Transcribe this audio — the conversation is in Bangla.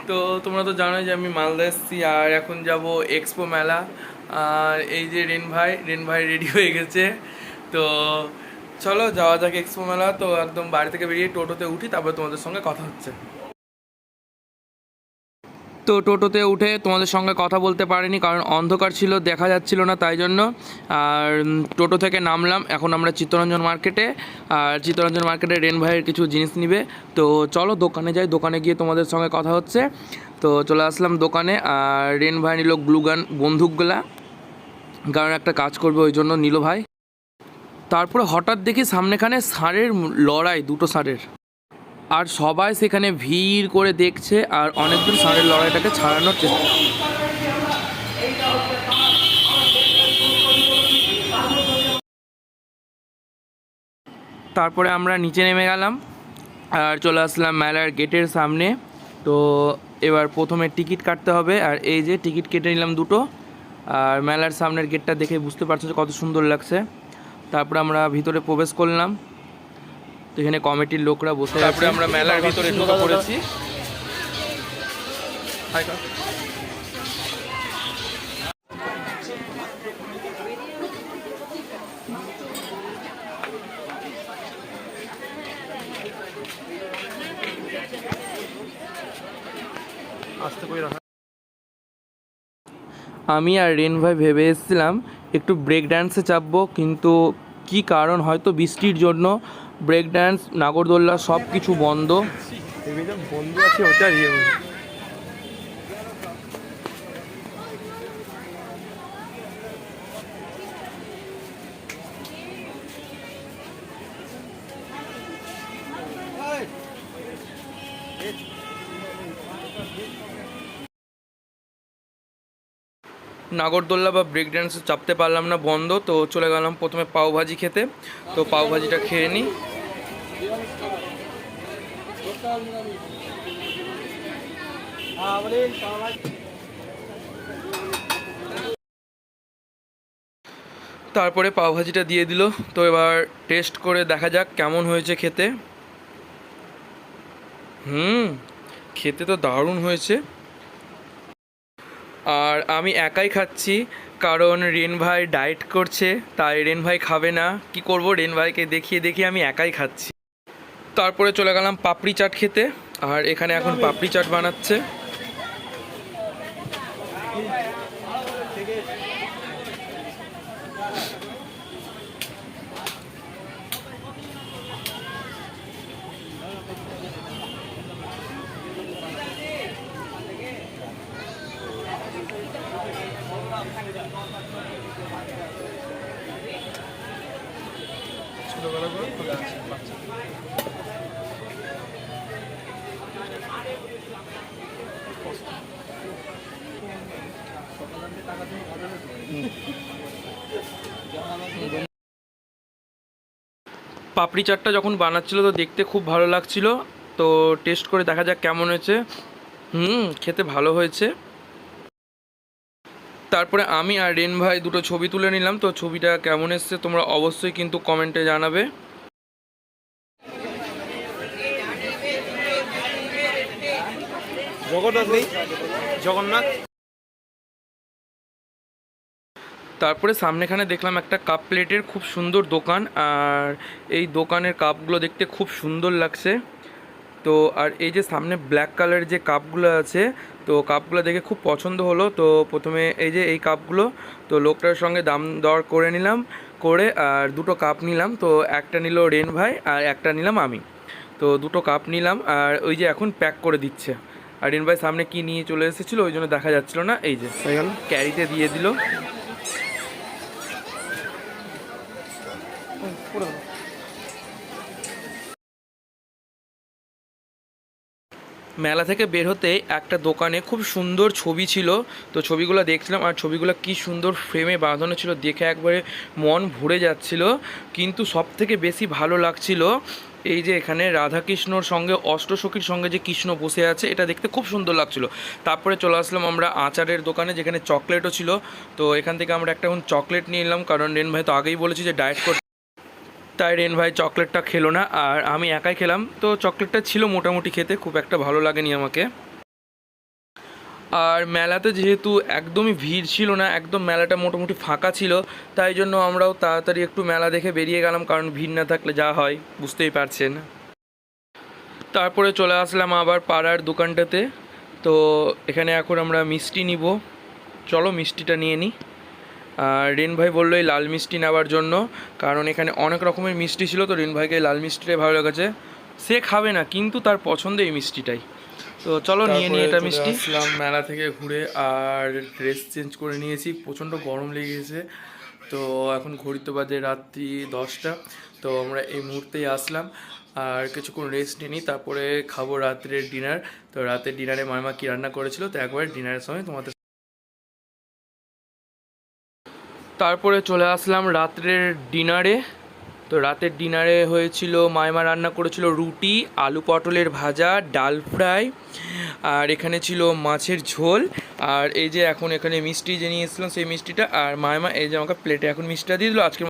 তো তোমরা তো জানোই যে আমি মালদা এসেছি আর এখন যাব এক্সপো মেলা। আর এই যে রেন ভাই রেডি হয়ে গেছে। তো চলো যাওয়া যাক এক্সপো মেলা। তো একদম বাড়ি থেকে বেরিয়ে টোটোতে উঠি, তারপরে তোমাদের সঙ্গে কথা হচ্ছে। তো টোটোতে উঠে তোমাদের সঙ্গে কথা বলতে পারিনি, কারণ অন্ধকার ছিল, দেখা যাচ্ছিল না, তাই জন্য। আর টোটো থেকে নামলাম, এখন আমরা চিত্তরঞ্জন মার্কেটে। আর চিত্তরঞ্জন মার্কেটে রেন ভাইয়ের কিছু জিনিস নিবে। তো চলো দোকানে যাই, দোকানে গিয়ে তোমাদের সঙ্গে কথা হচ্ছে। তো চলে আসলাম দোকানে। আর রেন ভাই নিল গ্লুগান বন্দুকগুলা, কারণ একটা কাজ করবে ওই জন্য নিল ভাই। তারপরে হঠাৎ দেখি সামনেখানে ষাঁড়ের লড়াই, দুটো ষাঁড়ের। আর সবাই সেখানে ভিড় করে দেখছে, আর অনেকজন ষাঁড়ের লড়াইটাকে ছাড়ানোর চেষ্টা। তারপরে আমরা নিচে নেমে গেলাম আর চলে আসলাম মেলার গেটের সামনে। তো এবার প্রথমে টিকিট কাটতে হবে, আর এই যে টিকিট কেটে নিলাম দুটো। আর মেলার সামনের গেটটা দেখে বুঝতে পারছো যে কত সুন্দর লাগছে। তারপরে আমরা ভিতরে প্রবেশ করলাম, তো এখানে কমিটির লোকরা বসে আছে। তারপরে আমরা মেলার ভিতরে ঢুকে পড়েছি। আমি আর রেন ভাই ভেবে এসেছিলাম একটু ব্রেক ড্যান্সে চাপবো, কিন্তু কি কারণ, হয়তো বৃষ্টির জন্য ব্রেক ড্যান্স, নাগরদোল্লা সব কিছু বন্ধ। বন্ধু আছে ওটাই। নাগরদোল্লা বা ব্রেক ড্যান্সে চাপতে পারলাম না, বন্ধ। তো চলে গেলাম প্রথমে পাওভাজি খেতে। তো পাওভাজিটা খেয়ে নিই। তারপরে পাওভাজিটা দিয়ে দিল। তো এবার টেস্ট করে দেখা যাক কেমন হয়েছে খেতে। খেতে তো দারুণ হয়েছে। আর আমি একাই খাচ্ছি, কারণ রেন ভাই ডায়েট করছে, তাই রেন ভাই খাবে না। কি করব, রেন ভাইকে দেখিয়ে দেখিয়ে আমি একাই খাচ্ছি। তারপরে চলে গেলাম পাপড়ি চাট খেতে। আর এখানে এখন পাপড়ি চাট বানাচ্ছে। পাপড়ি চাটটা যখন বানাচ্ছিল তো দেখতে খুব ভালো লাগছিল। তো টেস্ট করে দেখা যাক কেমন হয়েছে। খেতে ভালো হয়েছে। তারপরে আমি আর রেন ভাই দুটো ছবি তুলে নিলাম। তো ছবিটা কেমন এসছে তোমরা অবশ্যই কিন্তু কমেন্টে জানাবে। জগন্নাথ। তারপরে সামনেখানে দেখলাম একটা কাপ প্লেটের খুব সুন্দর দোকান, আর এই দোকানের কাপগুলো দেখতে খুব সুন্দর লাগছে। তো আর এই যে সামনে ব্ল্যাক কালার যে কাপগুলো আছে, তো কাপগুলো দেখে খুব পছন্দ হলো। তো প্রথমে এই যে এই কাপগুলো, তো লোকটার সঙ্গে দাম দর করে নিলাম, করে আর দুটো কাপ নিলাম। তো একটা নিল রেন ভাই আর একটা নিলাম আমি। তো দুটো কাপ নিলাম, আর ওই যে এখন প্যাক করে দিচ্ছে। আর রেন ভাই সামনে কি নিয়ে চলে এসেছিলো, ওই জন্য দেখা যাচ্ছিলো না। এই যে হয়ে গেল, ক্যারিতে দিয়ে দিল। মেলা থেকে বের হতে একটা দোকানে খুব সুন্দর ছবি ছিল। তো ছবিগুলো দেখছিলাম, আর ছবিগুলো কি সুন্দর ফ্রেমে বাঁধানো ছিল, দেখে একবারে মন ভরে যাচ্ছিল। কিন্তু সব থেকে বেশি ভালো লাগছিল এই যে এখানে রাধাকৃষ্ণর সঙ্গে অষ্টসখীর সঙ্গে যে কৃষ্ণ বসে আছে, এটা দেখতে খুব সুন্দর লাগছিল। তারপরে চলে আসলাম আমরা আচারের দোকানে, যেখানে চকলেটও ছিল। তো এখান থেকে আমরা একটা এখন চকলেট নিয়ে নিলাম, কারণ রেন ভাই তো আগেই বলেছি যে ডায়েট করতে, তাই রেন ভাই চকলেটটা খেলো না, আর আমি একাই খেলাম। তো চকলেটটা ছিল মোটামুটি খেতে, খুব একটা ভালো লাগেনি আমাকে। আর মেলাতে যেহেতু একদমই ভিড় ছিল না, একদম মেলাটা মোটামুটি ফাঁকা ছিল, তাই জন্য আমরাও তাড়াতাড়ি একটু মেলা দেখে বেরিয়ে গেলাম, কারণ ভিড় না থাকলে যা হয় বুঝতেই পারছেন। তারপরে চলে আসলাম আবার পাড়ার দোকানটাতে। তো এখানে এখন আমরা মিষ্টি নিব, চলো মিষ্টিটা নিয়ে নিই। আর রিন ভাই বললো এই লাল মিষ্টি নেওয়ার জন্য, কারণ এখানে অনেক রকমের মিষ্টি ছিল, তো রিন ভাইকে এই লাল মিষ্টিটাই ভালো লেগেছে। সে খাবে না কিন্তু তার পছন্দ এই মিষ্টিটাই। তো চলো নিয়ে নিই এটা মিষ্টি। আসলাম মেলা থেকে ঘুরে, আর ড্রেস চেঞ্জ করে নিয়েছি, প্রচণ্ড গরম লেগেছে। তো এখন ঘড়িতে বাজে রাত্রি 10টা। তো আমরা এই মুহূর্তেই আসলাম, আর কিছুক্ষণ রেস্ট নিই, তারপরে খাবো রাত্রের ডিনার। তো রাতের ডিনারে মামা কী রান্না করেছিল, তো একবার ডিনারের সময় তোমাদের। তারপরে চলে আসলাম রাত্রের ডিনারে। তো রাতের ডিনারে হয়েছিল, মাইমা রান্না করেছিল রুটি, আলু পটলের ভাজা, ডাল ফ্রাই, আর এখানে ছিল মাছের ঝোল। আর এই যে এখন এখানে মিষ্টি যে নিয়ে এসেছিলাম সেই মিষ্টিটা, আর মাইমা এই যে আমাকে প্লেটে এখন মিষ্টিটা দিয়ে দিল। আজকে